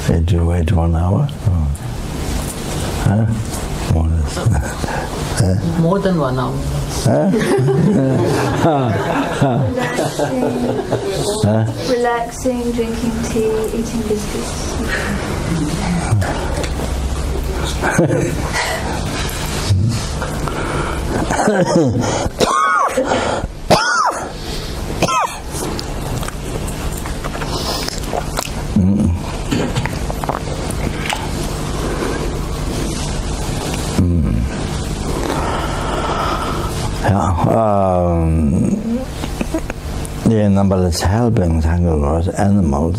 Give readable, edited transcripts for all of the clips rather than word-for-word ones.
Did you wait 1 hour? Huh? More than 1 hour. Relaxing, drinking tea, eating biscuits. The numberless hell beings, animals,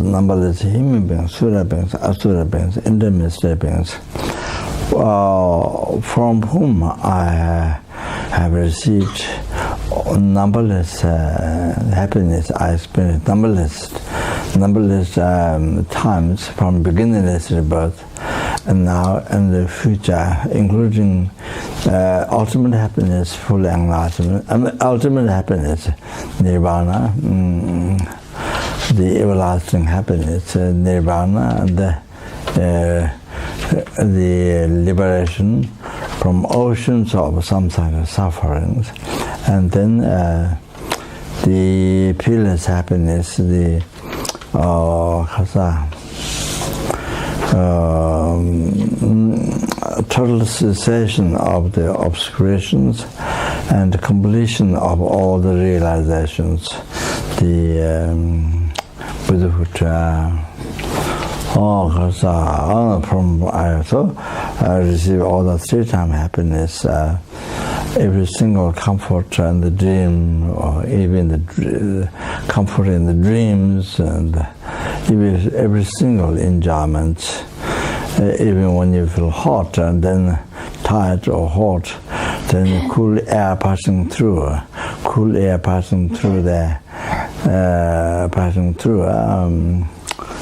numberless human beings, sura beings, asura beings, intermediate beings, from whom I have received numberless happiness. I experienced numberless times from beginningless rebirth, and now in the future, including ultimate happiness, full enlightenment, and ultimate happiness, nirvana, the everlasting happiness, nirvana, and the liberation from oceans of samsara sufferings, and then the peerless happiness, the total cessation of the obscurations and the completion of all the realizations, the Buddhahood. From I receive all the 3-time happiness, every single comfort and the dream, or even the comfort in the dreams, and every single enjoyment. Even when you feel hot and then tired or hot, then cool air passing through there,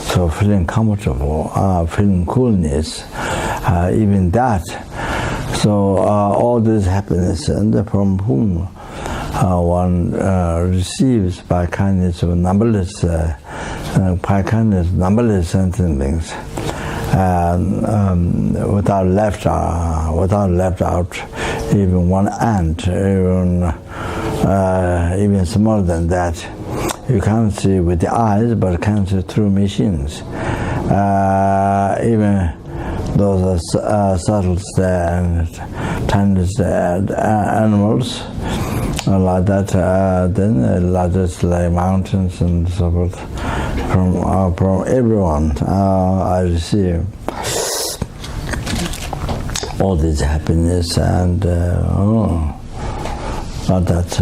so feeling comfortable, feeling coolness, even that. So all this happiness, and from whom one receives by kindness of numberless sentient beings, without left out even one ant, even smaller than that. You can't see with the eyes, but can see through machines. Even those subtle and tiniest animals like that, then largest like mountains and so forth. From everyone, I receive all this happiness, and not that.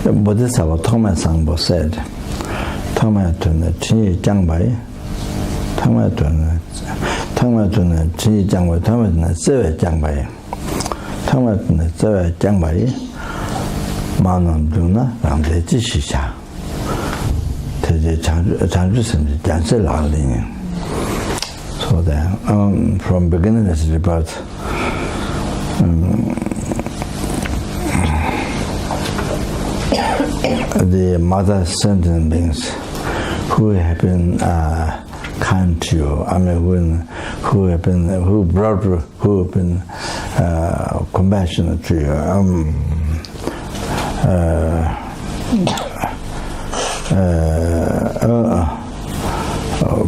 Bodhisattva Tome Sangpo said, Tome Tune Chi Jangbai, Tome Tune Chi Jangbai, Tome Tune Zewe Jangbai, Tome Tune Zewe Jangbai, Manam Duna, Rangde Jishisha, Teje Changju Semji, Janse Lalin. So then, from beginningless rebirth, the mother sentient beings who have been kind to you, who have been compassionate to you,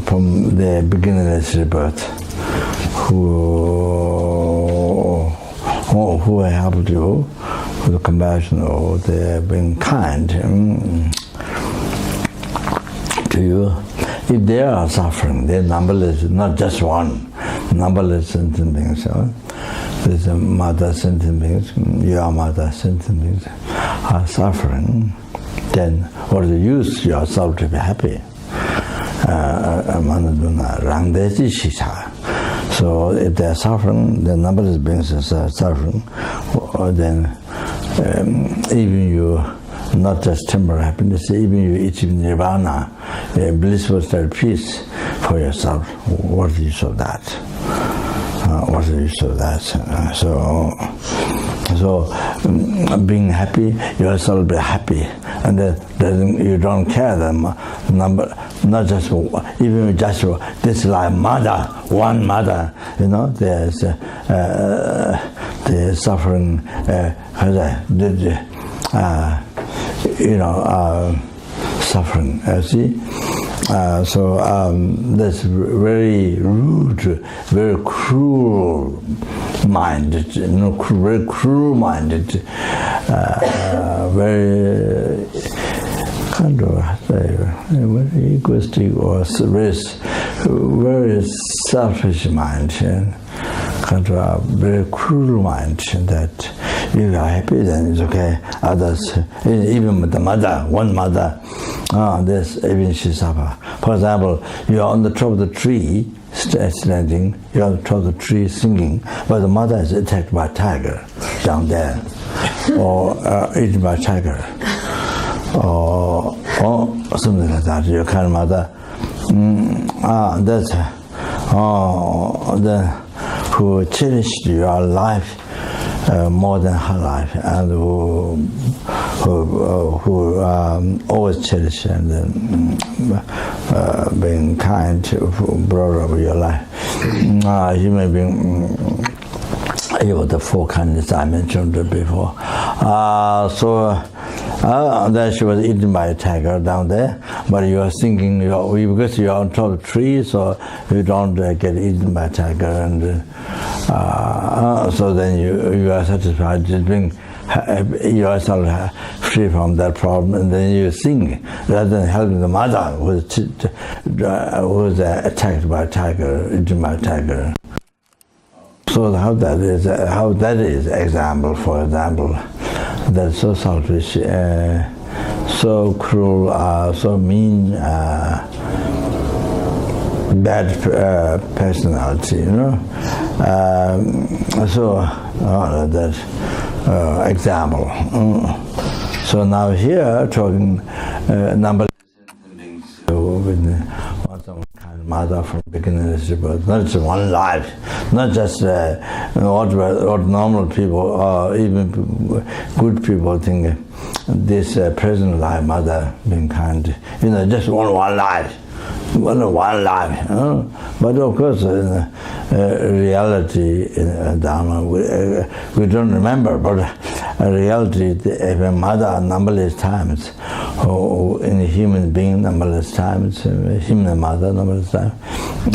from the beginningless rebirth, who helped you with compassion, or they have been kind to you. If they are suffering, they're numberless, not just one, numberless sentient beings. There's a mother sentient beings, your mother sentient beings are suffering, then what is the use yourself to be happy? So if they are suffering, the numberless beings are suffering, then even you, not just temporary happiness, even you achieve nirvana, blissful state of peace, for for yourself. What is the use of that? What is the use of that? So being happy, yourself be happy, and then you don't care the number, not just even just this like mother, one mother, there's the suffering, suffering. See. So that's very rude, very cruel minded, very cruel minded, very kind of very egoistic or very selfish mind, kind of very cruel mind that if you are happy, then it's okay. Others, even with the mother, one mother, this even she suffer. For example, you are on the top of the tree, standing, you are on the top of the tree singing, but the mother is attacked by a tiger down there, or eaten by a tiger, or something like that. Your kind of mother, that's who cherished your life more than her life, and who always cherish and being kind to brought up your life. Human being, able the four kindness I mentioned before. Then she was eaten by a tiger down there, but you are thinking, because you are on top of the tree, so you don't get eaten by a tiger, and so then you are satisfied just being yourself free from that problem, and then you sing rather than helping the mother who was attacked by a tiger, eaten by a tiger. So how that is example, for example, that's so selfish, so cruel, so mean, bad personality, so that example. So now here talking number with some kind of mother from beginning to birth, not just one life, not just what normal people or even good people think this present life mother being kind, just one life. One life, but of course, in reality, in Dharma, we don't remember. But in reality, if a mother numberless times, or in a human being numberless times, human mother numberless times,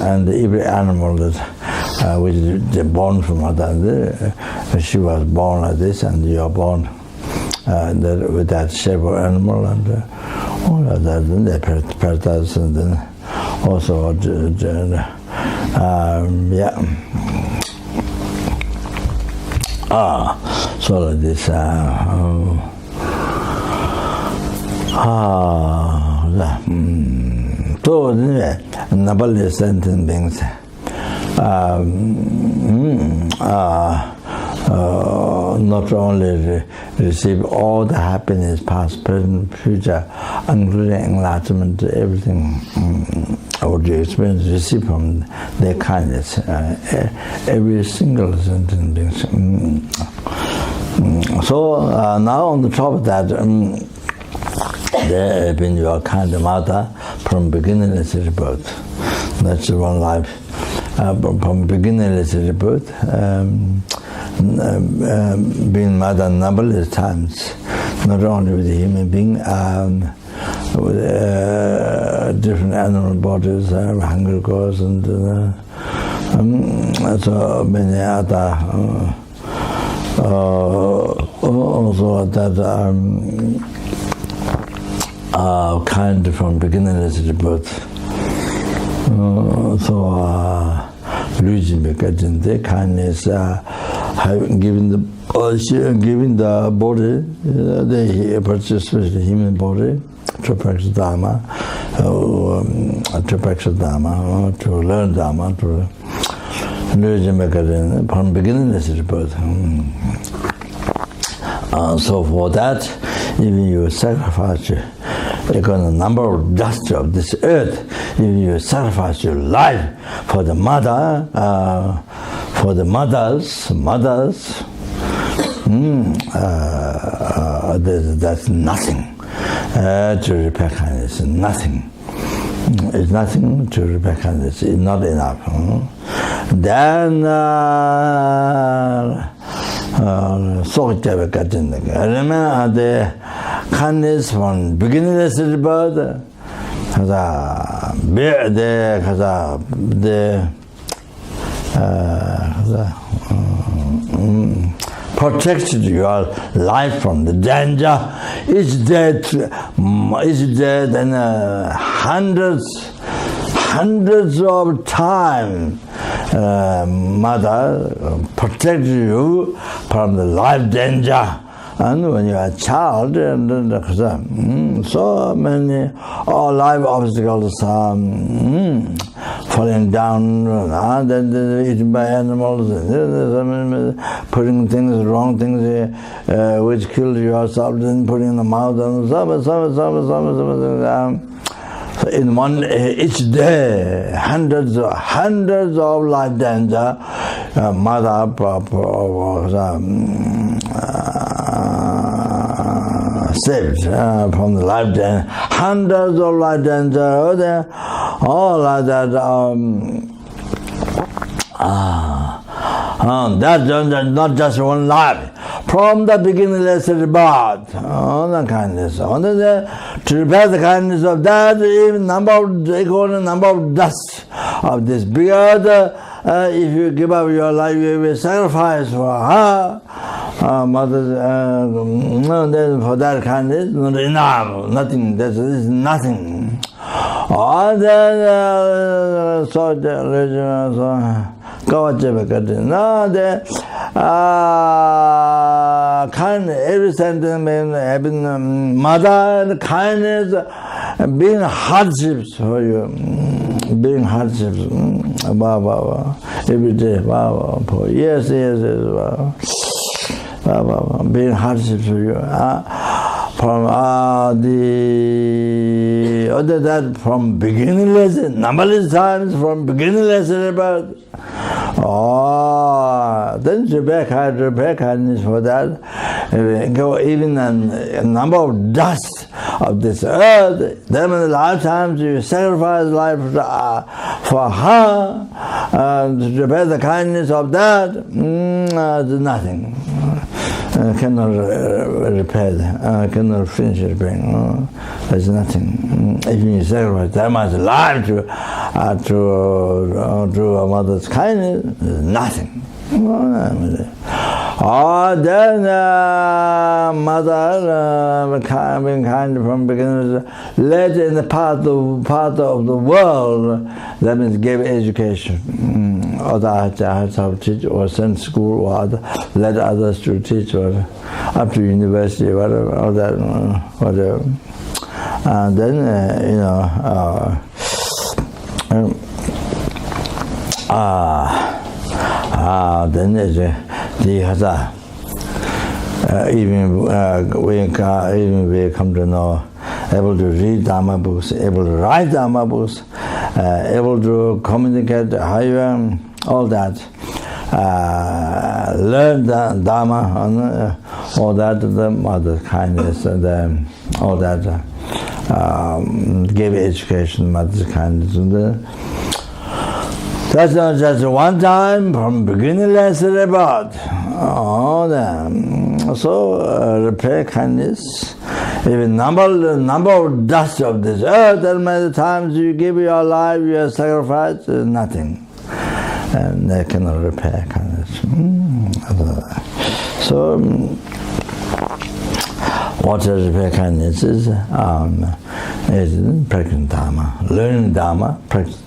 and every animal that which is born from mother, she was born like this, and you are born with that shape of animal, and all of that, then they paradise, and then. Also, so like this, so anyway, numberless sentient beings, not only receive all the happiness, past, present, future, including enlightenment, everything what you experience, receive from their kindness. Every single sentient being. So now on the top of that, there have been your kind of mother from beginningless birth. That's one life. From beginningless birth, being mother numberless times, not only with the human being, with different animal bodies, hunger cause, and so many other also that kind from beginningless birth. So losing because their kindness, having given the body, they purchase the human body to practice Dharma, to learn Dharma, to losing because from beginningless birth. So for that, even you sacrifice because the number of dust of this earth, if you sacrifice your life for the mother, for the mothers, that's nothing to repair kindness. Nothing. It's nothing to repair kindness. It's not enough. Then so remember the kindness from beginningless to the birth. Protected your life from the danger. Is dead and hundreds of times mother protected you from the life danger. And when you are a child, so many life obstacles falling down, then eaten by animals, putting things, wrong things which kill yourself, then putting in the mouth, and so in each day, hundreds of life danger, mother saved from the life danger, hundreds of life danger, all like that. That danger, not just one life. From the beginning, let's say about the kindness. To repair the kindness of that, even number of dust of this. Because if you give up your life, you will sacrifice for her. Mother, then for that kindness, not enough, nothing. This is nothing. Kindness, every sentiment having mother kindness, being hardships for you, being hardships, every day, for years, being hardships for you. From the other that from beginningless, numberless times, from beginningless birth. Then repair kindness for that. Even a number of dust of this earth, then in the lifetimes you sacrifice life for her, to repair the kindness of that, there's nothing. Cannot repair, cannot finish repairing. There's nothing. If you sacrifice that much life to a mother's kindness, there's nothing. Then mother being kind from beginners, led in the part of the world, that means gave education. Other to teach or send school or let others to teach or up to university, whatever. And then then even we come to know, able to read Dharma books, able to write Dharma books, able to communicate higher, all that, learn the Dharma, all that, the mother's kindness, and all that, give education, mother's kindness. That's not just one time, from beginningless to about. So repair kindness. Even number of dust of this earth, that many times you give your life, your sacrifice, nothing. And they cannot repair kindness. So, what is repair kindness is practicing Dharma, learning Dharma, practicing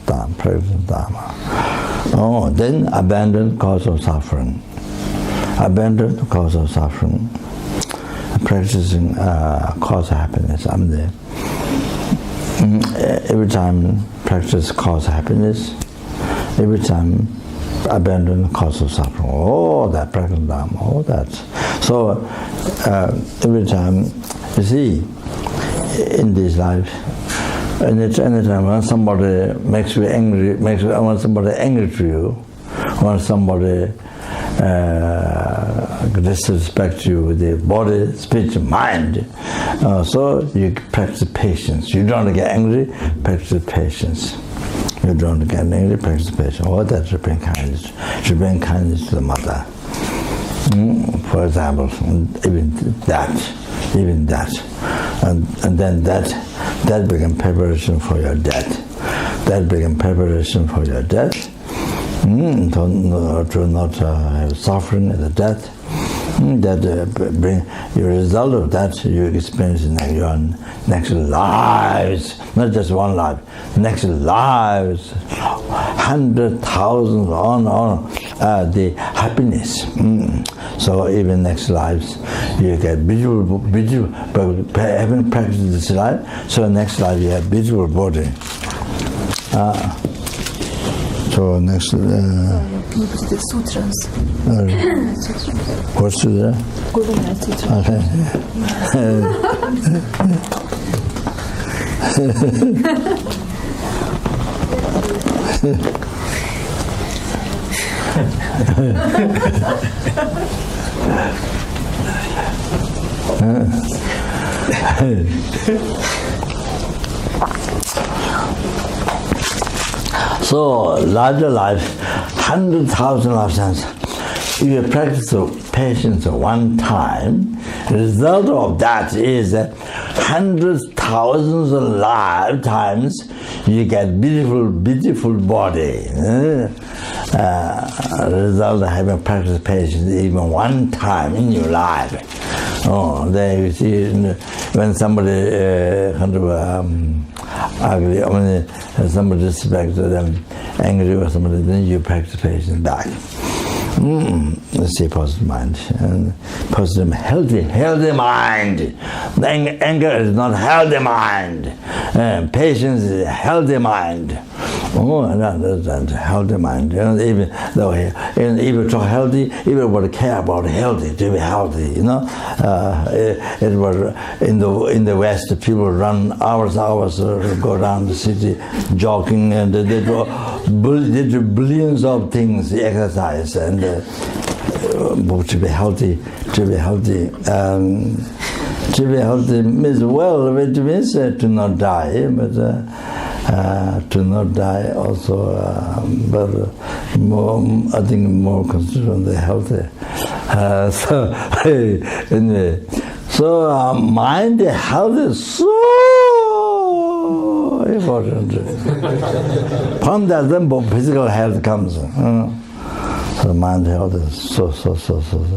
Dharma. Then abandon cause of suffering. Abandon cause of suffering. Practicing cause of happiness. I'm there. Every time practice cause of happiness. Every time abandon cause of suffering. All that practice Dharma. All that. So every time, you see, in this life. Anytime when somebody makes you angry, when somebody angry to you, when somebody disrespect you with the body, speech, mind, so you practice patience. You don't get angry, practice patience. You don't get angry, practice patience. Or that should bring kindness. Should bring kindness to the mother. For example, even that, and then that became preparation for your death. That became preparation for your death. To not have suffering at the death. That bring your result of that you experience in your next lives, not just one life, next lives, 100,000 on the happiness. So even next lives you get beautiful, but having practiced this life, so next life you have beautiful body. So next sutras. What sutra? Okay. So larger life, 100,000 lifetimes. You practice patience one time. Result of that is that 100,000 lifetimes you get beautiful body. Result of having practiced patience even one time in your life. Oh, there you see when somebody ugly, when somebody disrespects them, angry or somebody, then you practice patience back. Let's see positive mind. And positive, healthy mind. Anger is not healthy mind. Patience is healthy mind. Oh, that's healthy mind. Even though even talk healthy, everybody care about healthy, to be healthy. You know, it was in the West. People run hours, go down the city, jogging, and they do billions of things, exercise, and to be healthy. To be healthy means it means to not die, but. To not die also, but I think more concentrate on the healthy. So anyway, so mind health is so important. From that, then physical health comes. So mind health is so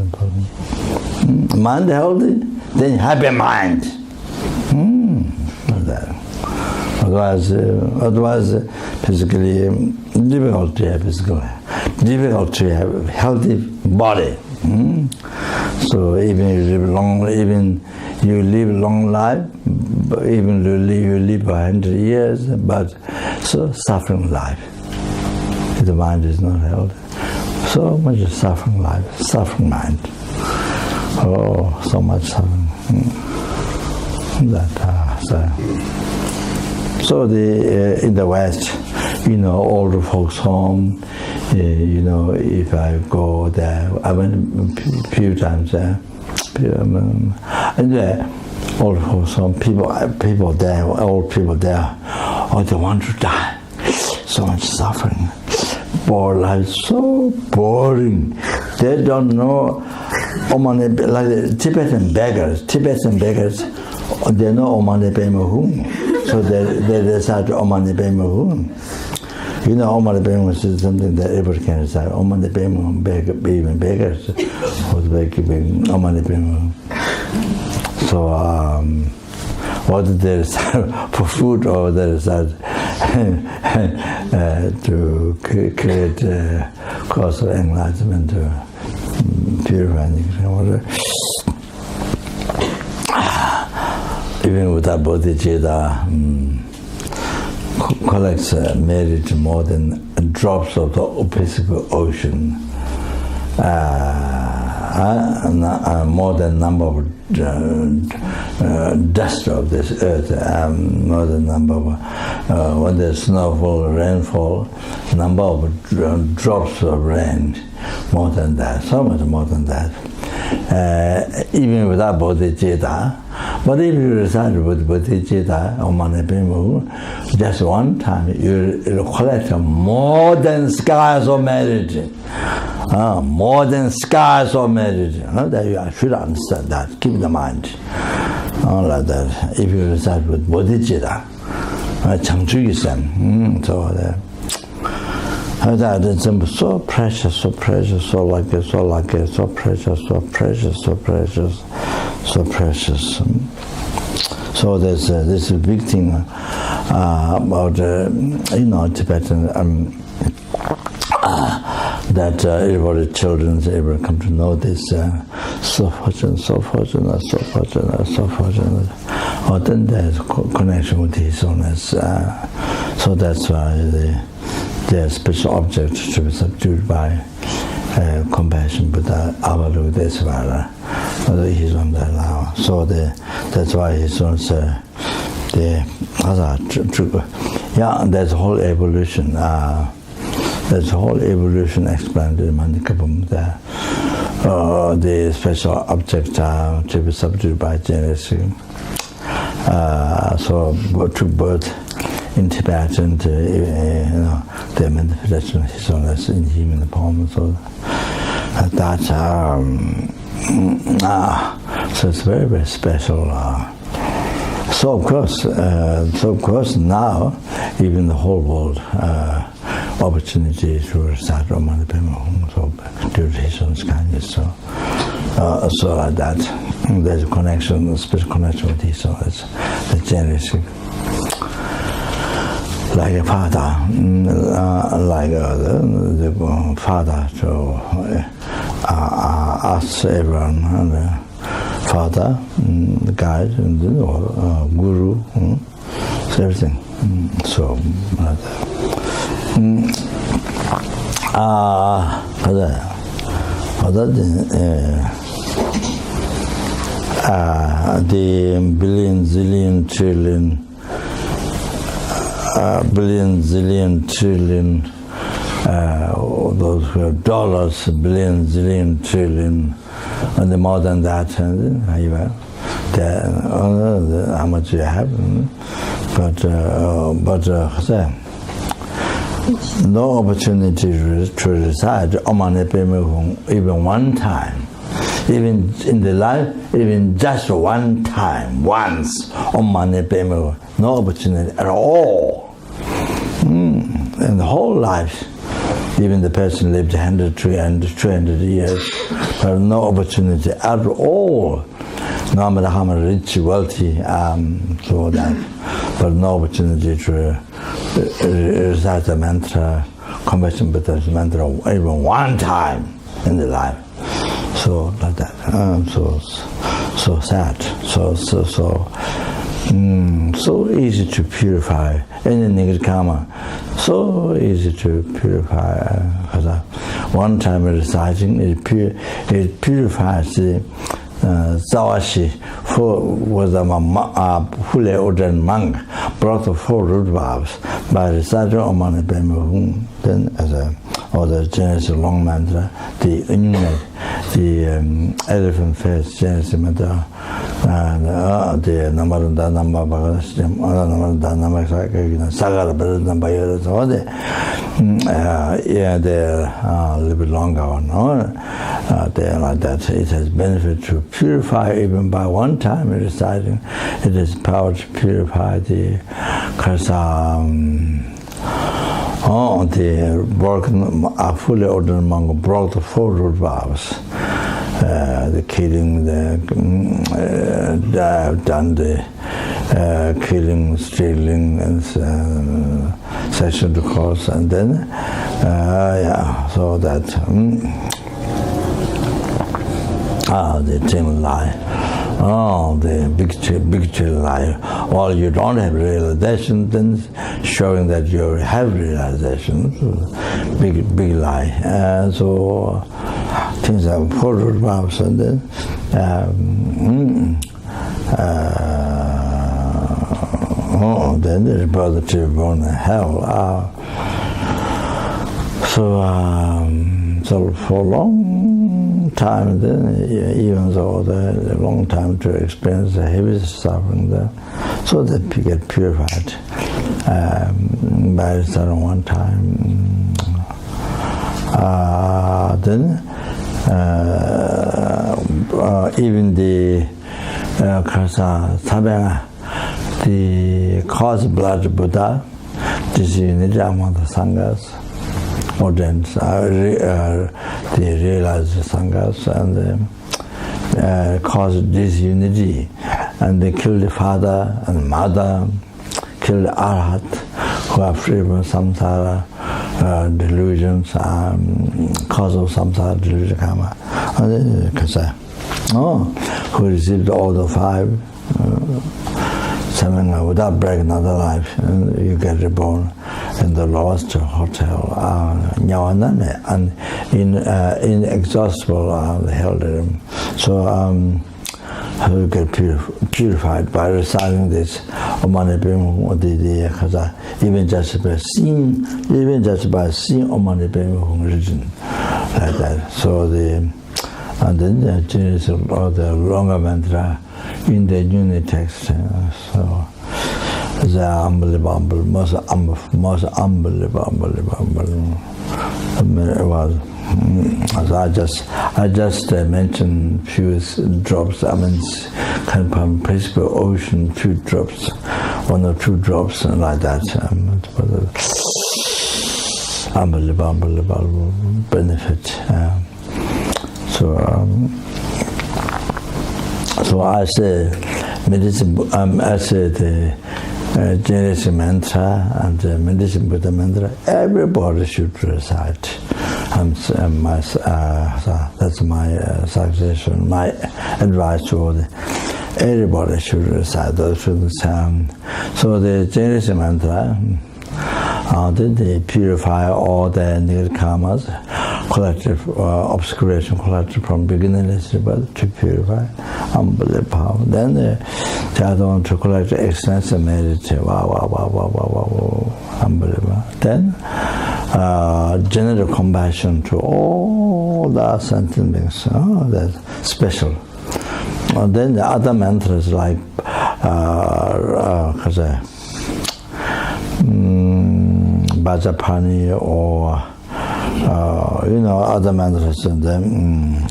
important. Mind healthy, then happy mind. That. Otherwise, physically difficult to have healthy body. So even you live long life, even you live 100 years, but so suffering life. The mind is not healthy. So much suffering life, suffering mind. Oh, so much suffering. So in the West, older folks' home, if I go there, I went a few times there, and there, older folks' home, people there, old people there, they want to die. So much suffering. Bored life, so boring. They don't know, like the Tibetan beggars, they know Omane Pema Hum. So they decide Omane Pema Hum. Omane Pema Hum is something that everybody can decide. Omane Pema Hum, even beggars, was begging Omane Pema Hum. So, what did they decide for food, or they decide to create cause of enlightenment, to purify water. Even without bodhicitta, collects merit more than drops of the Pacific Ocean. more than number of dust of this earth, more than number of when there's snowfall, rainfall, number of drops of rain, more than that, so much more than that. Even without bodhicitta. But if you reside with bodhicitta or manipemu, just one time you collect more than skies of merit. More than skies of merit. That you should understand that. Keep in mind. Like that. If you reside with bodhicitta, so that it's so precious, so precious, so lucky, so lucky, so precious, so precious, so precious, so precious. So there's this big thing about Tibetan that everybody, children, ever come to know this. So fortunate, so fortunate, so fortunate, so fortunate. Oh, then there's connection with his owners. So that's why they are special objects to be subdued by compassion, but Avalokitesvara, his own Lama. So that's why his own there's a whole evolution. There's a whole evolution explained in Mandikapam. The special object to be subdued by generation. So took birth in Tibet, and the manifestation of his own as in him in the poem. So that's so it's very, very special. So of course now even the whole world opportunity to start Ramana Pema, so due to his own kindness. So like that, there's a connection, a special connection with his own. It's the generous. Like a father, like the father to ask everyone, and father, the guide, and guru, so everything. So the billion, zillion, trillion. Billion, zillion, trillion, those who have dollars, billion, zillion, trillion, and the more than that, how much you have, but no opportunity to reside even one time. Even in the life, even just one time, once, no opportunity at all. In the whole life, even the person lived 100, 200 years, but no opportunity at all. No matter how much rich, wealthy, so that, but no opportunity to recite the mantra, compassion Buddha's mantra, even one time in the life. So like that, so sad, so easy to purify any negative karma. So easy to purify. One time reciting, it purifies the Zawashi was a fully ordained monk, brought the 4 root vows by reciting Om Mani Padme Hum. Then, as the Genesis long mantra, the elephant face Genesis mantra, the Namaranda Nama Bhagavatam, Namaranda Nama Sagara Bharatamba Yara, all they're a little bit longer, no? They're like that. It has benefit to purify even by one time reciting. It has power to purify the the broken, fully ordained monk broke the 4 root vows. The killing, done the killing, stealing, and sexual intercourse, and then so that the thing lie. The big lie. Well, you don't have realization, then showing that you have realization. Big lie. So things are forward maps, and then then there's brother to born in hell. So for a long time, then even though the long time to experience the heaviest suffering there, so that we get purified by certain one time. Then even the the cause blood Buddha, this unity among the sanghas, ordained, they realized the sanghas and caused disunity, and they killed the father and mother, killed the arhat who are free from samsara delusions, cause of samsara delusion karma, who received all the 5, 7 without breaking another life, and you get reborn in the lowest hotel, and inexhaustible hell. So you get purified by reciting this Omani Bhimu even just by seeing Omani Bhimu written like that. So and then the genesis of the longer mantra in the unit text. So the unbelievable, most unbelievable. It was. So I just mentioned few drops. I mean, kind of principal ocean, few drops, 1 or 2 drops, and like that. Unbelievable benefit. So I say medicine. I say the Genesis mantra and the medicine Buddha mantra. Everybody should recite. That's my suggestion, my advice to everybody should recite those things. So the Genesis mantra, they purify all the negative karmas, collective obscuration collected from beginningless to purify, unbelievable. Then the other one to collect extensive meditate, unbelievable. Then general compassion to all the sentient beings, that's special. Then the other mantras like Bhajapani or other mantras, and then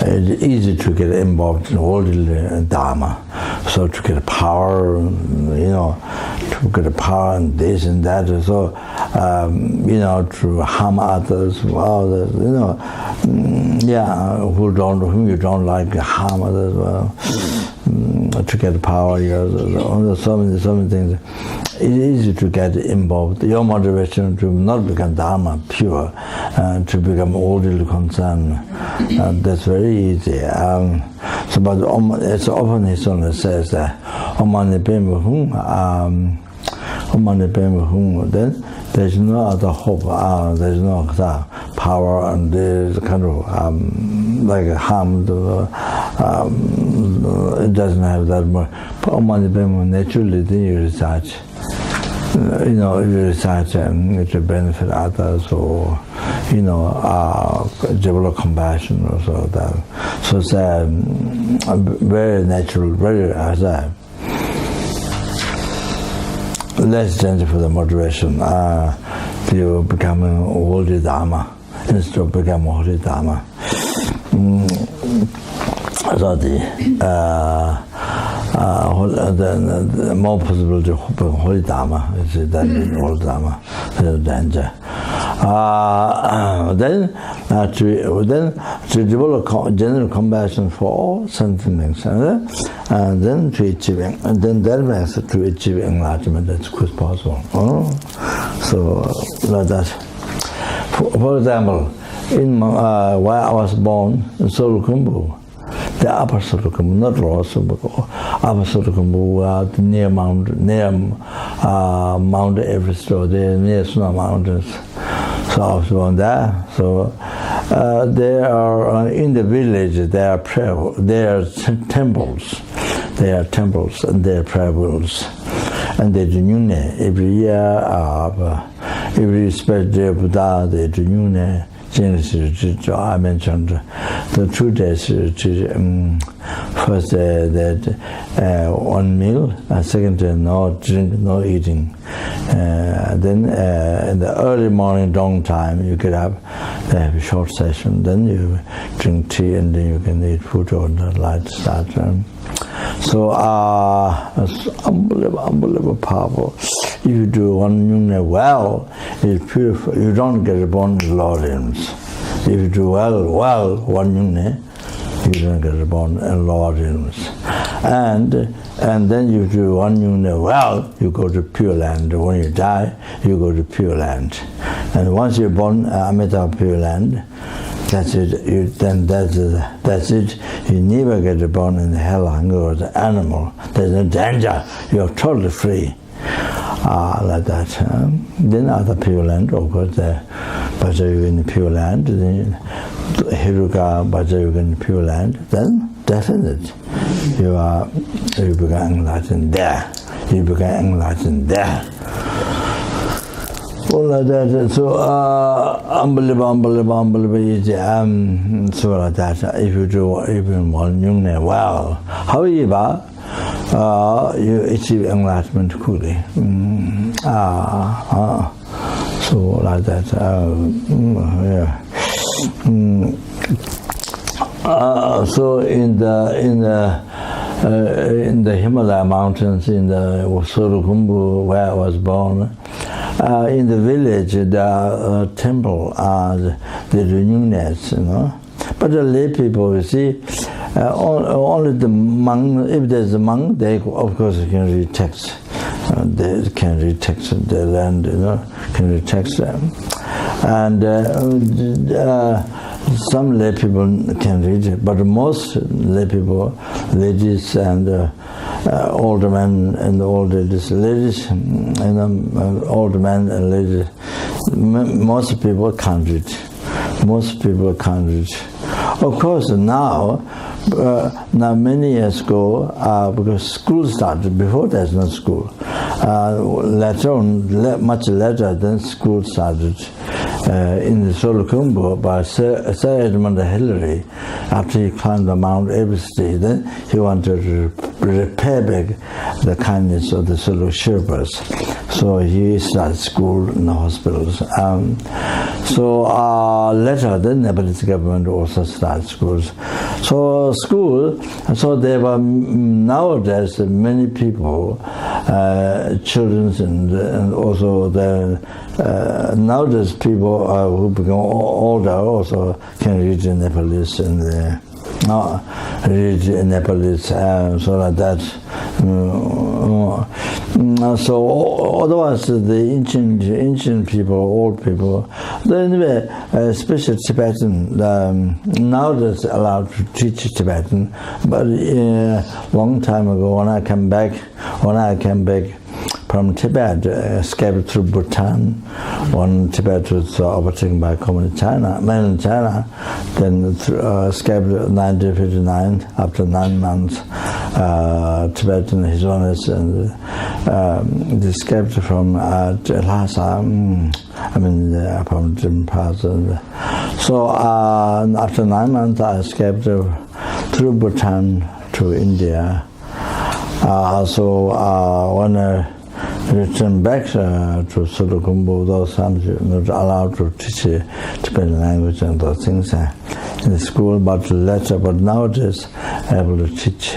it's easy to get involved in all the Dharma. So to get power, to get power and this and that. So, to harm others, whom you don't like, harm others. To get power, so many things. It's easy to get involved. Your motivation to not become Dharma pure, to become orderly concerned, that's very easy. So, but it's often his owner says that Omani Bhimu, then there's no other hope. There's no power, and there's kind of like harm. It doesn't have that much. But Omani Bhimu, naturally, then you recite. You recite to benefit others, or develop compassion or so that. So it's very natural, very less danger for the motivation. You become a holy Dharma instead of become a holy Dharma. So the more possible to holy Dharma is that holy Dharma, the danger. Then to develop general compassion for all sentient beings, and then to achieving, and then that makes it to achieve enlightenment as quick as possible. So like that. For example, while I was born in Solukhumbu, the upper Solukhumbu, not lower Solukhumbu, upper Solukhumbu, near Mount Everest, or near Snow Mountains. So I was born there. So there are in the village. There are temples. There are temples and there are prayer rules. And they do new every year. Every special day of Buddha, they do new I mentioned the 2 days. First day that 1 meal, second day no drink, no eating. Then in the early morning dawn time you get up, they have a short session. Then you drink tea and then you can eat food or the light start. So it's unbelievable powerful. If you do one yungne well, it's purified. You don't get born in Lordins. If you do well one yungne, you don't get born in Lordins. And then you do one yungne well, you go to Pure Land. When you die, you go to Pure Land. And once you're born Amrita Pure Land, that's it. That's it. You never get born in hell, hunger, or the animal. There's no danger. You're totally free. Like that. Then other Pure Land, of course, but you in the Pure Land, then Hiruka, but you in the Pure Land, then definite. You become enlightened there. You become enlightened there. All like that. So unbelievable easy. So like that. If you do even one yungne well, however, you achieve enlightenment quickly. So like that. So in the Himalaya mountains, in the Sulukhumbu, where I was born, in the village, the temple, the reunions, But the lay people, you see, only the monk, if there's a monk, they of course can read text. They can read text, the land, can read text. And some lay people can read it, but most lay people, ladies and older men and old ladies, older men and ladies, most people can't read. Most people can't read. Of course, now many years ago, because school started, before there's no school, later on, much later than school started, in the Sulukhumbu by Sir Edmund Hillary, after he climbed the Mount Everest, then he wanted to repay back the kindness of the Sulu Sherpas. So he started school in the hospitals. So later, the Nepalese government also started schools. So there were nowadays many people, children and also nowadays people who become older also can read in Nepalese and read in Nepalese, so like that. So otherwise, the ancient people, old people, anyway, especially Tibetan, nowadays allowed to teach Tibetan, but long time ago when I came back from Tibet, escaped through Bhutan, when Tibet was overtaken by communist China, mainland China, then escaped 1959, after 9 months, Tibetan His Holiness and escaped from Lhasa, from Jinpa. So after 9 months, I escaped through Bhutan to India. So when I returned back to Sulukhumbu, those times you're not allowed to teach Tibetan language and those things in the school, but nowadays able to teach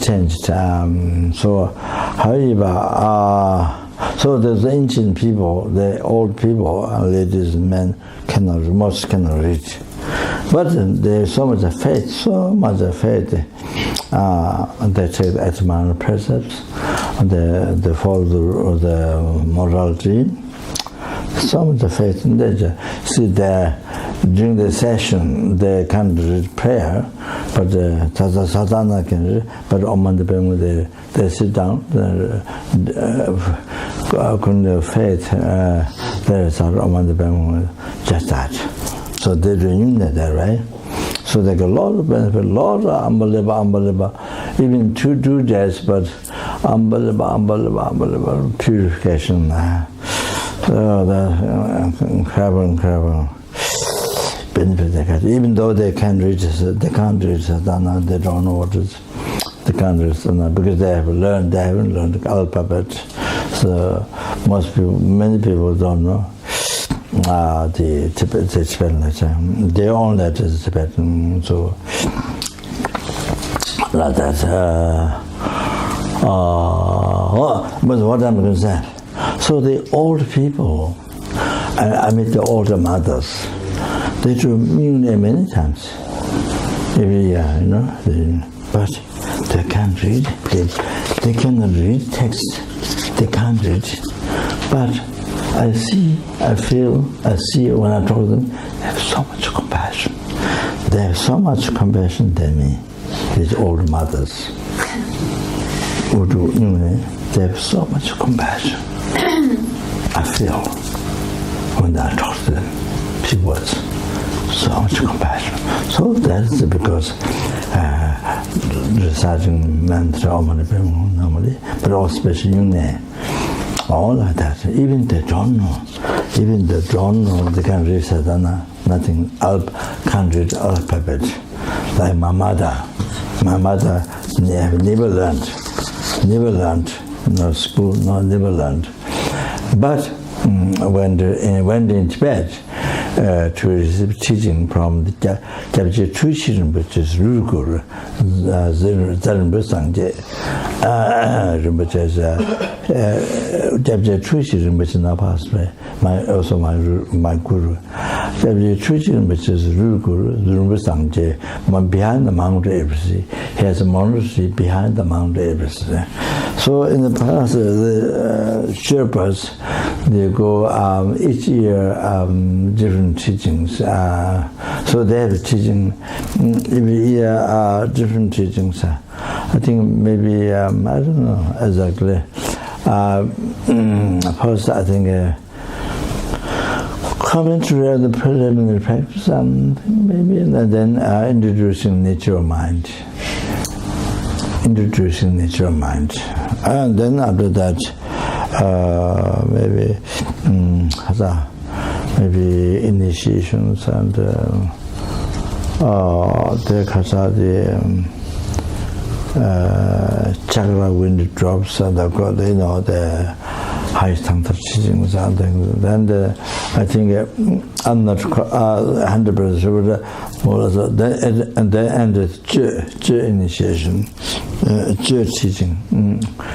changed. So however, so there's ancient people, the old people, ladies and men most cannot read. But there's so much faith. They take the Atman precepts, they follow the morality. So much faith in they see there during the session they can't read prayer, but sadhana can read, but they sit down, faith, there is just that. So they renew that, right? So they get a lot of benefit, a lot of unbelievable, even 2 days, but unbelievable purification. So that's incredible benefit they get. Even though they can't reach sadhana, they don't know what is. They can't reach sadhana because they haven't learned the alphabet. So many people don't know the Tibetan letter. Their own letter is Tibetan, so like that. But what I'm going to say, so the old people, I meet the older mothers, they do many times every year, but they can't read. They cannot read text. They can't read. But I see when I talk to them, they have so much compassion. They have so much compassion than me, these old mothers. Who do, they have so much compassion. I feel when I talk to them, people have so much compassion. So that's because reciting mantra normally, but also especially all like that. Even they don't know, they can't read sadhana, nothing, can't read alphabet. Like my mother never learned, no school, never learned. But when in Tibet to receive teaching from the Tushita Rinpoche, is Guru, Tushita Rinpoche now passed away. Also my guru. Tushita Rinpoche is Guru, behind the Mount Everest. He has a monastery behind the Mount Everest. So in the past, the Sherpas, they go each year different teachings. So they have teaching every year, different teachings. I think maybe I don't know exactly. First, I think commentary on the preliminary practice, maybe, and then introducing nature of mind. And then after that, maybe initiations and chakra wind drops and the highest tantra teachings and things. Then I think I'm not 100% sure, and then ended initiation, teaching,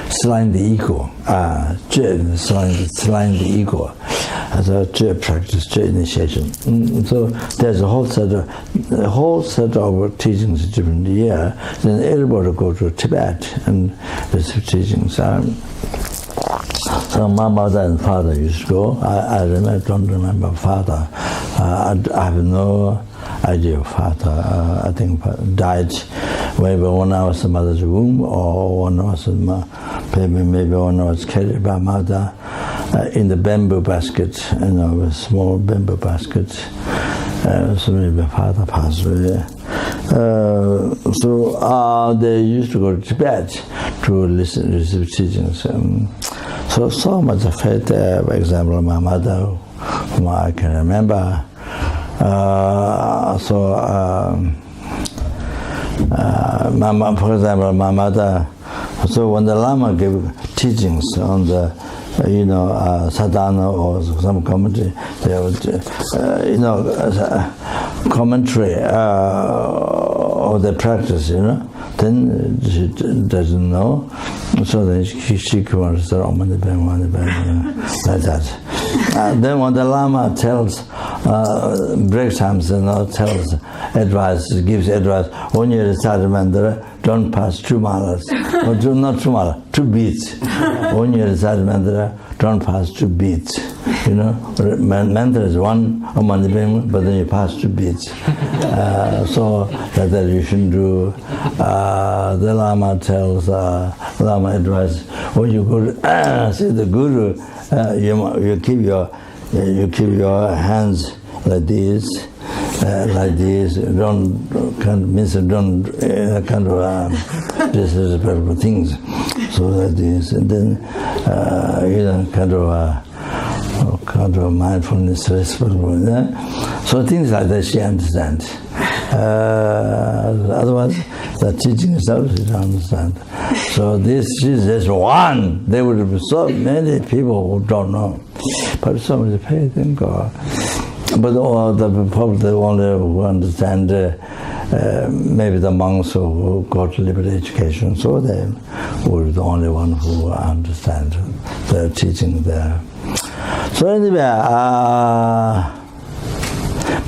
slaying the ego, slaying the ego. As a practice, initiation. So there's a whole set of teachings different year. Then everybody go to Tibet and receive teachings. So my mother and father used to go. I don't remember father. I have no idea of father. I think died maybe when I was in mother's womb, or when I was maybe when I was carried by mother. In the bamboo basket, a small bamboo basket. So maybe father passed away. So they used to go to Tibet to receive teachings. So much faith. For example, my mother, whom I can remember. For example, my mother. So when the Lama gave teachings on the sadhana or some commentary, they would, commentary or the practice, then she doesn't know, so then she wants to like that. Then when the Lama tells, break times, tells advice, gives advice, when you recite the mantra, don't pass 2 malas, or not 2 malas, 2 beats. When you recite the mantra, don't pass 2 beats. Mantra is 1 but then you pass 2 beats. So that you shouldn't do. The Lama tells, Lama advice, when you go to see the Guru, you keep your you keep your hands like this, don't disrespectful things. So like this, and then kind of mindfulness, respectful. So things like that she understands. Otherwise, the teaching itself she don't understand. So this is just one. There would be so many people who don't know, but so many faith in God. But all the people, the only who understand, maybe the monks who got liberal education, so they were the only one who understand the teaching there. So anyway,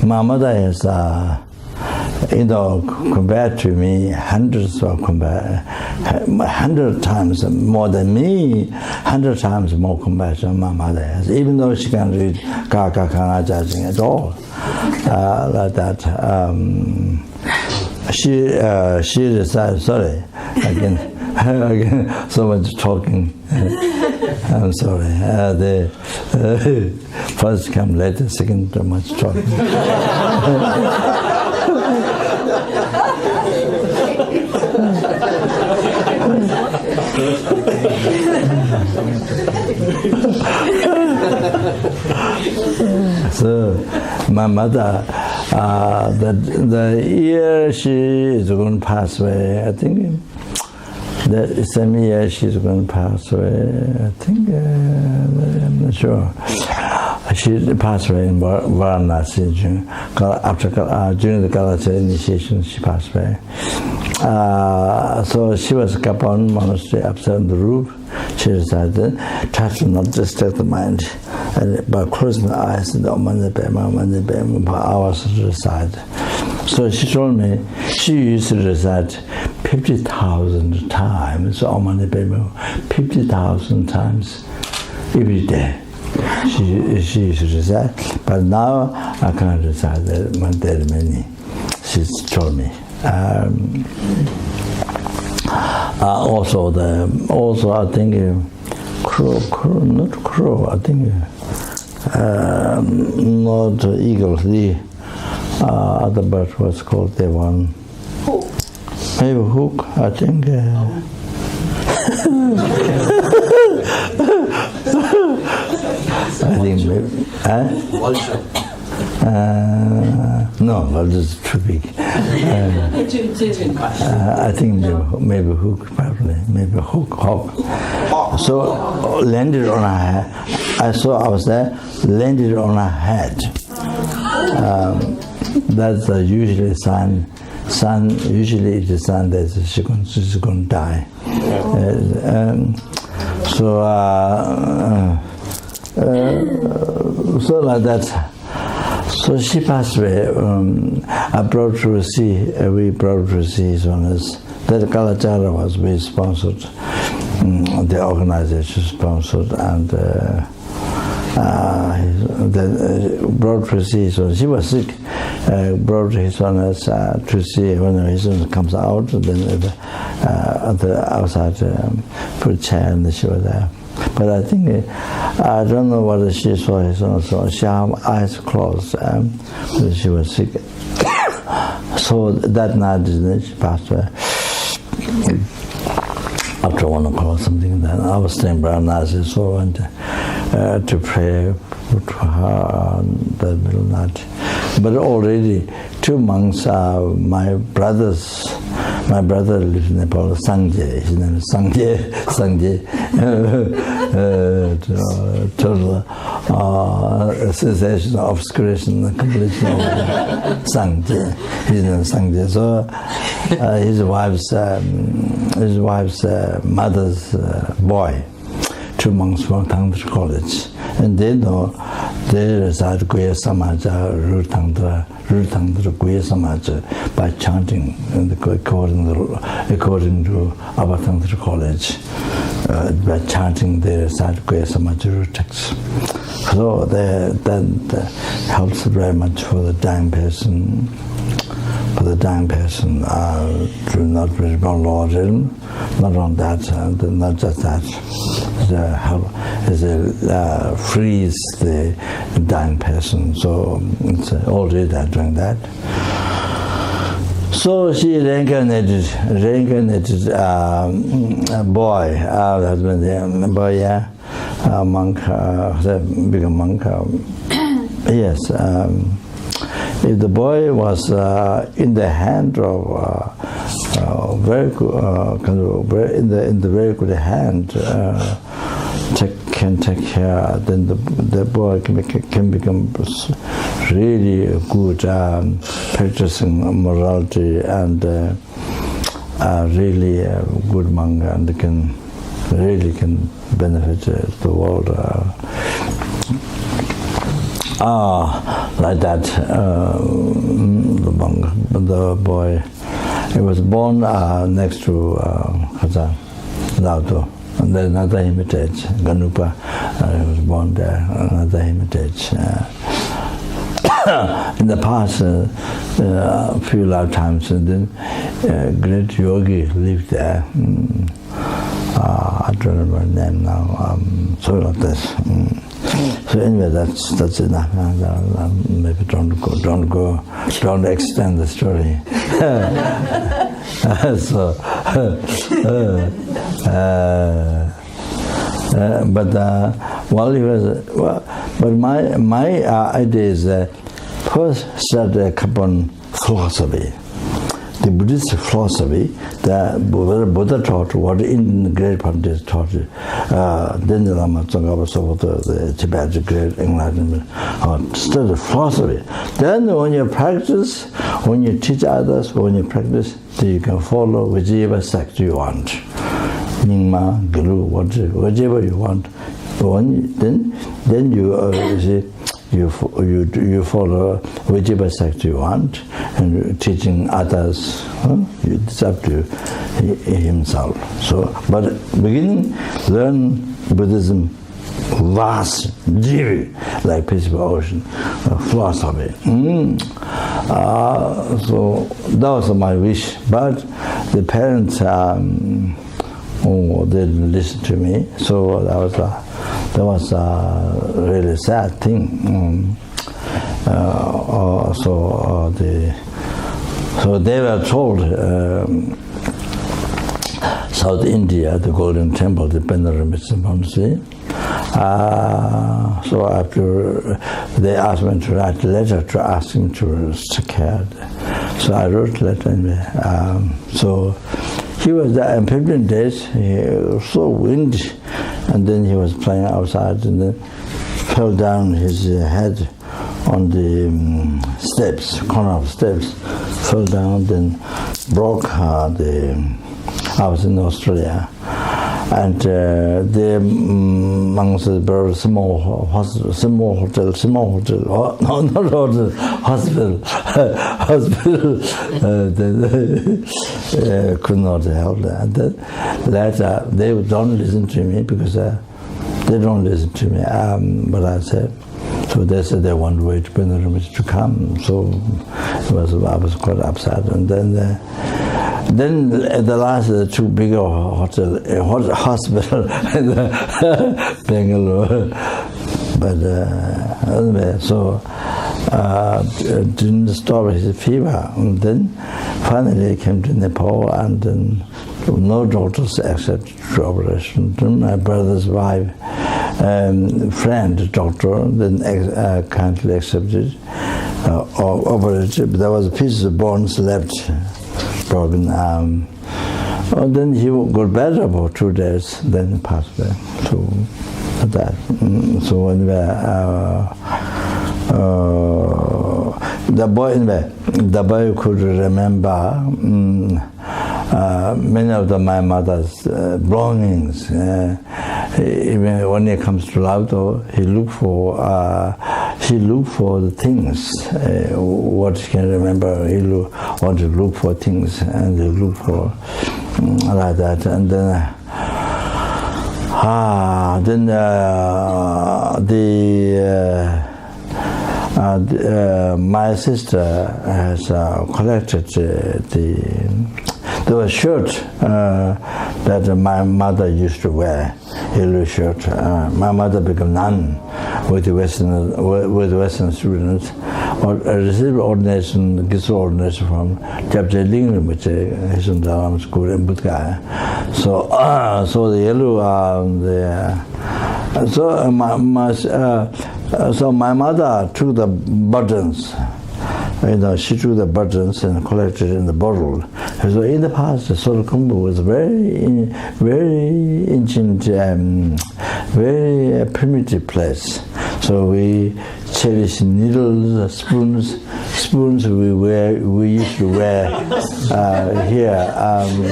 my mother is, compared to me, 100 times more than me, 100 times more compassion my mother has, even though she can't read Kaka Kana Judging at all. Like that. She decided, sorry, again, so much talking. I'm sorry. The first come later, second too much talking. So my mother, the year she is going to pass away, I think the same year she's going to pass away, I think, I'm not sure. She passed away in Varanasi during the Galata initiation. She passed away. So she was kept on monastery upstairs on the roof. She decided try to not distract the mind, but closing the eyes and for hours to recite. So she told me she used to recite 50,000 times, 50,000 times every day. She used to recite, but now I can't recite that many. She told me. Also I think crow. I think not eagle. The other bird was called the one. Hook. Maybe hook. I think. I think maybe. No, well, this is too big. I think maybe hook, probably. Maybe hawk. So landed on her head. I was there, landed on her head. That's usually sign. Usually it's a sign that she's going to die. So like that. So she passed away. I brought to see. We brought to see someone. That Kalachara was we sponsored. The organization sponsored, and brought to see. So she was sick. Brought his son to see when his son comes out. Then at the outside, put a chair, and she was there. But I think I don't know whether she saw his son. So she had eyes closed. She was sick. So that night she passed away. After 1 o'clock, something. Then I was staying by Nasi, so I went to pray for her that middle night. But already 2 months, my brother lives in Nepal, Sangye. His name is Sangye. Total cessation, obscuration, completion of Sangye. His name is Sangye. So his wife's mother's boy, 2 months from Tantra College, and they know they reside Guya Samaja, Root Tantra Guya Samaja by chanting according to our Tantra College. By chanting they recite Guya Samaja root texts. So that helps very much for the dying person. To not be Lord, not on that, not just that. frees the dying person. So it's already doing that. So she reincarnated a boy, husband, a boy, a monk, big monk. Yes, if the boy was in the hand of very good, in the very good hand, can take care, then the boy can become really good, practicing morality and really a good monk, and can benefit the world. Like that, the boy, he was born next to Lauto. And there's another hermitage, Ganupa, he was born there, another hermitage. In the past, a few lifetimes, and then great yogi lived there. I don't remember the name now, sorry about this. So anyway, that's enough. Maybe don't extend the story. While he was, but my idea is first started upon philosophy. The Buddhist philosophy, the Buddha taught, what Indian great Pandits taught, then the Lama Zopa Rinpoche, the Tibetan great enlightenment, study philosophy. Then when you practice, when you teach others, when you practice, then you can follow whichever sect you want. Nyingma, Guru, whatever you want. Then you follow whichever sect you want, and teaching others, it's up to himself. So, but beginning, learn Buddhism, vast, deep, like peaceful ocean, philosophy. So that was my wish, but the parents didn't listen to me. So that was a really sad thing. So they were told South India, the Golden Temple, the Rinpoche Monastery. So after they asked me to write a letter to ask him to take care. So I wrote a letter. So he was there in 15 days. He was so windy, and then he was playing outside, and then fell down his head on the steps, corner of steps, fell down, then broke I was in Australia, and the monks brought a small hotel, no, not hotel, hospital, they could not help that. Later, they don't listen to me because they don't listen to me, but I said, so they said they want to wait for the Rinpoche to come. So I was quite upset. And then at the last, the two bigger hospital in Bangalore. But anyway, so didn't stop his fever. And then finally he came to Nepal, and then no doctors accepted operation. Then my brother's wife, friend doctor, then kindly accepted operated. But there was a piece of bones left, broken arm. And then he got better about 2 days, then passed away. So that. So anyway, the boy could remember many of my mother's belongings. Even when he comes to Lauto, he look for the things. What he can remember, he want to look for things, and he look for like that. And then my sister has collected there was a shirt that my mother used to wear, yellow shirt. My mother became nun with the Western students, or received ordination, gets ordination from Chapter Ling, which is in the school in Budga. So the yellow, so my mother took the buttons. She took the buttons and collected in the bottle. So in the past, the Solokumbu was very ancient, very primitive place. So we cherish needles, spoons we used to wear here,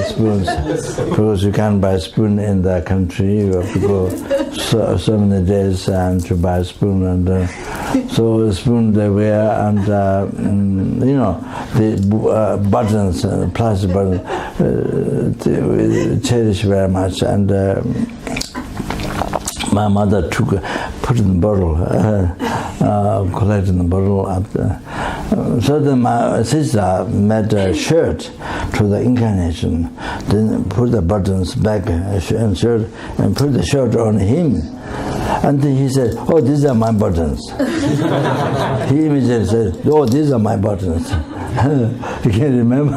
spoons, because you can't buy a spoon in the country. You have to go so many days and to buy a spoon, and so the spoon they wear, and the buttons, plastic buttons, we cherish very much. And my mother put in the bottle, collected in the bottle. So then my sister made a shirt to the incarnation, then put the buttons back and shirt, and put the shirt on him. And then he said, "Oh, these are my buttons." He immediately said, "Oh, these are my buttons." You can remember.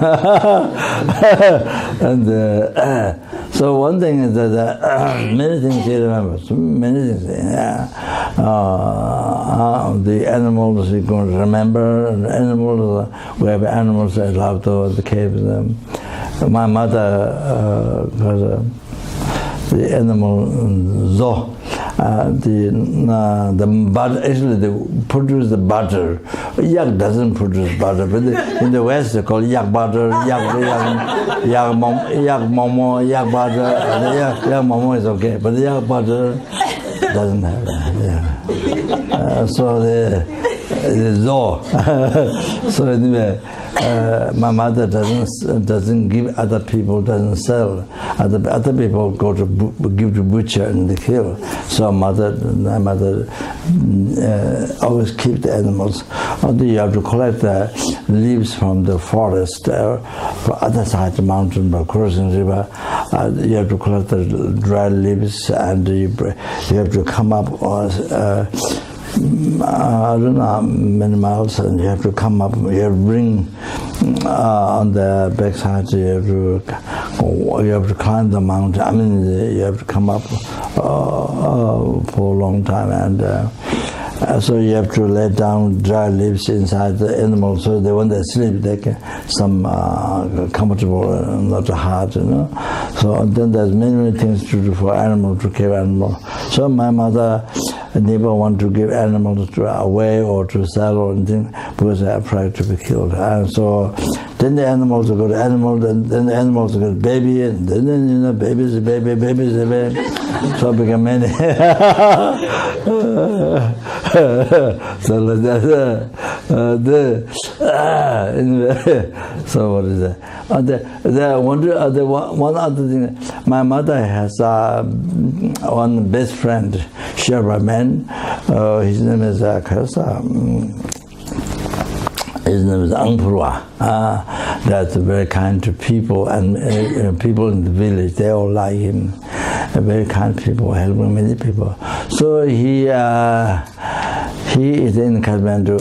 And so one thing is that many things he remembers, many things. The animals he can remember, and animals, we have animals that love the caves. My mother was the animal Zo. The butter, actually they produce the butter. Yak doesn't produce butter, but in the West they call yak butter, yak momo, yak butter. Yak momo is okay, but yak butter doesn't have that. Yeah. So the Zo. So anyway, my mother doesn't give other people, doesn't sell. Other people go to give to butcher and they kill. So my mother always keep the animals. Although you have to collect the leaves from the forest, from other side of the mountain by crossing the river. You have to collect the dry leaves, and you have to come up. I don't know how many miles, and you have to come up. You have to bring on the backside. You have to climb the mountain. I mean, you have to come up for a long time, and so you have to lay down dry leaves inside the animals, so they when they sleep, they can some comfortable, not hard, So then there's many things to do for animals, to keep animals. So my mother never want to give animals away or to sell or anything, because they are afraid to be killed. And so then the animals will go to animals, and then the animals will go to baby, and then babies a baby. So it became many. So like that. Anyway, so what is that? One other thing, my mother has one best friend, Sherpa man. His name is his name is Angpurwa. That's very kind to people, and people in the village, they all like him. Very kind people, helping many people. So he is in Kathmandu,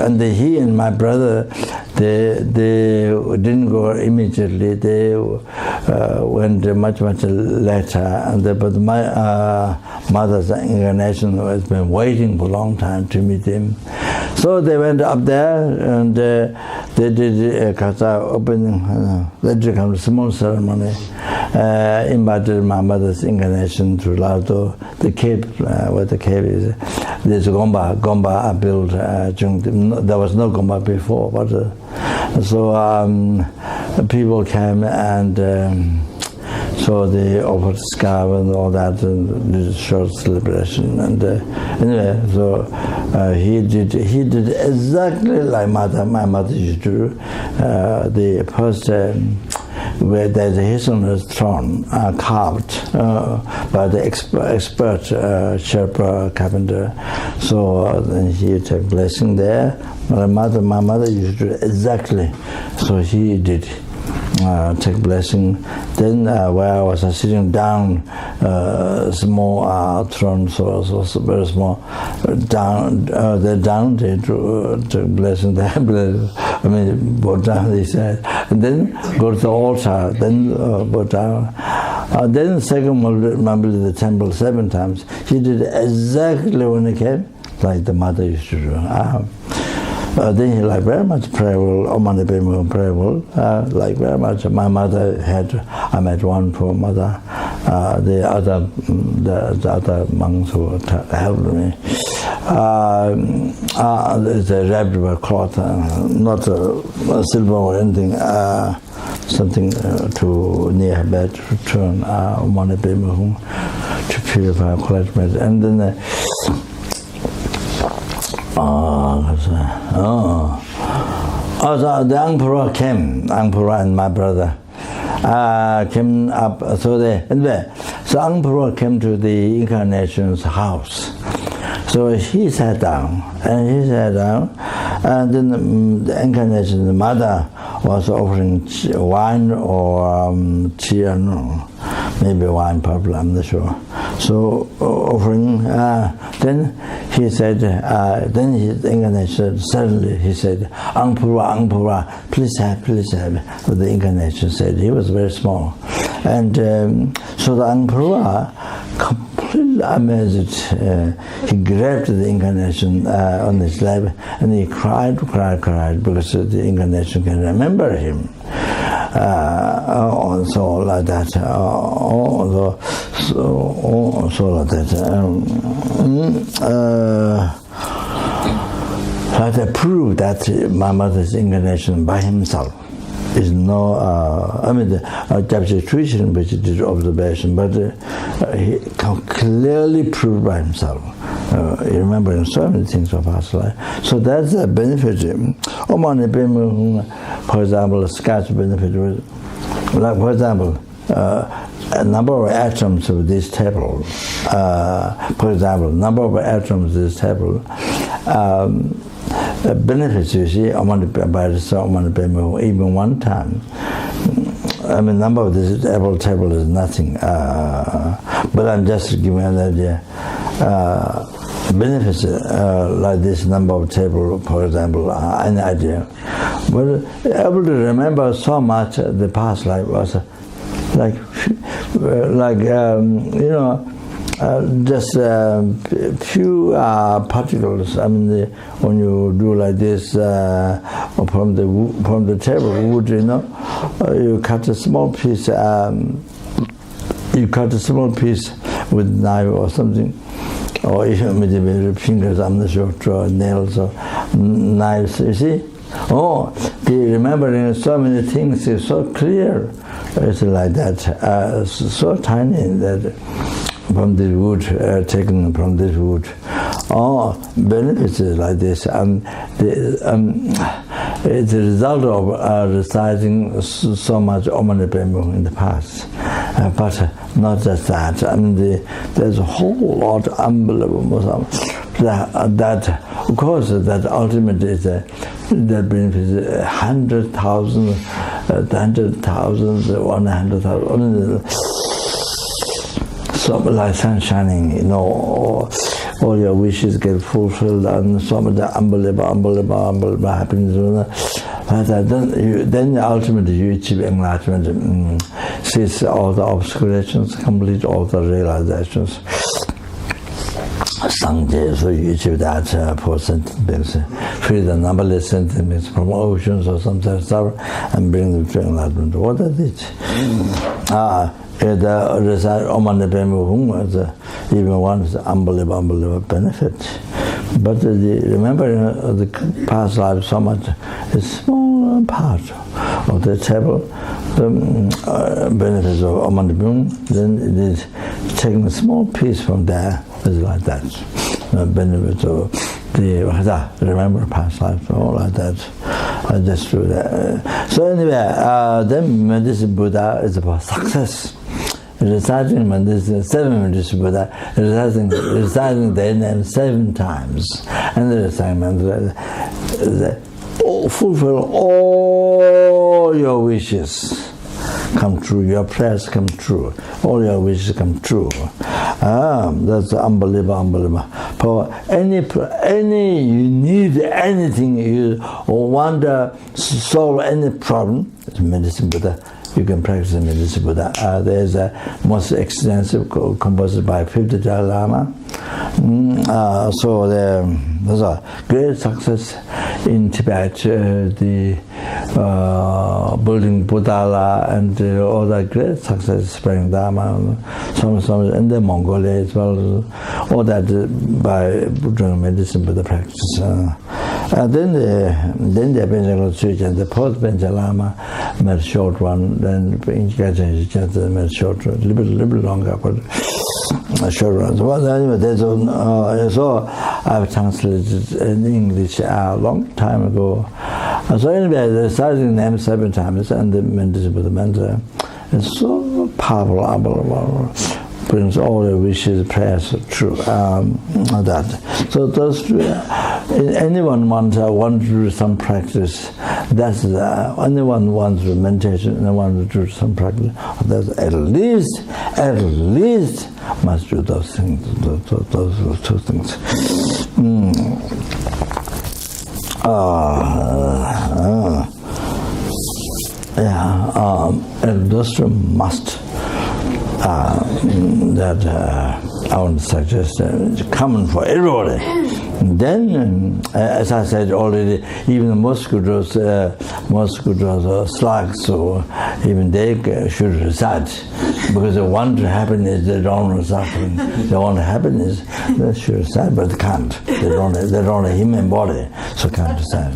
and he and my brother, they didn't go immediately. They went much later. But my mother's incarnation has been waiting for a long time to meet him. So they went up there, and they did Kata opening, a small ceremony, invited my mother's incarnation to Lauto, the cave, where the cave is. There's Gomba are built. There was no Gomba before, but so people came, and so they offered scarf and all that, and did a short celebration. And anyway, so he did exactly like my mother used to do. The first where there's a hazelnut throne carved by the expert Sherpa carpenter. So then he took blessing there. My mother used to do exactly. So he did take blessing. Then where I was sitting down, small throne, so very small, down they took blessing there. I mean, bow down, they said. And then go to the altar, then bow down. Then second remember the temple 7 times. He did exactly when he came, like the mother used to do. Then he like very much prayerful, prayerful, like very much. My mother I met one poor mother, the other monks who helped me. They wrapped with cloth, not silver or anything, something to near her bed to turn to purify, collect me. And then the emperor came, emperor and my brother came up. So emperor came to the incarnation's house. So he sat down, and then the incarnation's mother was offering wine or tea, no, maybe wine, probably, I'm not sure. So offering, then he said, then his incarnation suddenly he said, Angpura, please have. But the incarnation said, he was very small. And so the Angpura, completely amazed, he grabbed the incarnation on his lap, and he cried because the incarnation can remember him. So like that, so like that. That proved that my mother's incarnation by himself is no. I mean, the Japanese tradition which did observation, but he clearly proved by himself. You remember in so many things of past life. So that's a benefit. For example, a Scotch benefit was, like for example, a number of atoms of this table. For example, number of atoms of this table. Benefits you see, even one time. I mean, number of this table is nothing. But I'm just giving an idea. Benefits like this number of table, for example, an idea. But able to remember so much the past life was just few particles. I mean, when you do like this from the table wood, you cut a small piece. You cut a small piece with knife or something, or even with fingers. I'm not sure, draw nails or knives. You see. The remembering so many things is so clear. It's like that, so tiny that from the wood, taken from this wood. Benefits is like this. It's a result of reciting so much Om Mani Padme Hum in the past. But not just that. I mean, there's a whole lot unbelievable that of course, that ultimate is that benefits 100,000, 100,000. So like sun shining, all your wishes get fulfilled, and so much unbelievable happiness. Then ultimately you achieve enlightenment, cease all the obscurations, complete all the realizations. Someday, so you achieve that for sentence, free the numberless sentiments from oceans or some stuff, and bring them to enlightenment. What is it? The result Om Mani Padme Hum was even one unbelievable benefit. But remembering the past life so much, a small part of the table, the benefits of Om Mani Padme Hum, then it is taking a small piece from there, is like that. The benefits of remember past life, all like that. Just do that. So anyway, then Medicine Buddha is about success. Reciting Medicine, 7 Medicine Buddha, reciting their name 7 times, and the reciting fulfill all your wishes. Come true, your prayers come true, all your wishes come true. That's unbelievable. For any you need anything, you want to solve any problem, it's Medicine Buddha. You can practice Medicine Buddha. There's a most extensive composed by 50 Dalai Lama. So there's a great success in Tibet, the building Buddha and all that great success, spreading Dharma, some in the Mongolia as well, all that by doing Medicine Buddha practice. Then the Benjamin Switch and the post-Benjamin Lama made a short one, then Gajan just made a short one, a little bit longer, but a short one. Well, anyway, so I've translated in English a long time ago. So anyway, the reciting name 7 times and the Medicine Buddha mantra is so powerful, brings all the wishes, prayers true. That. So those, anyone wants to do some practice. That's anyone wants to meditation and wants to do some practice. That's at least must do those things. Those 2 things. And those must. That I want to suggest common for everybody. Then, as I said already, even the mosquitoes or slugs, so even they should recite, because they want happiness, they don't want suffering. They want happiness, they should recite, but they can't. They don't have a human body, so can't recite.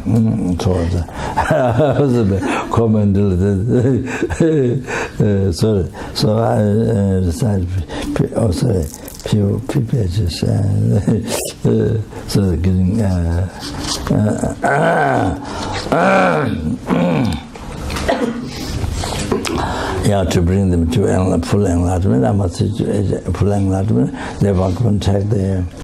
So comment. Sorry. So I recite. Oh, sorry. Few pages. So getting. To bring them to full enlightenment, I must say full enlightenment, they want to contact their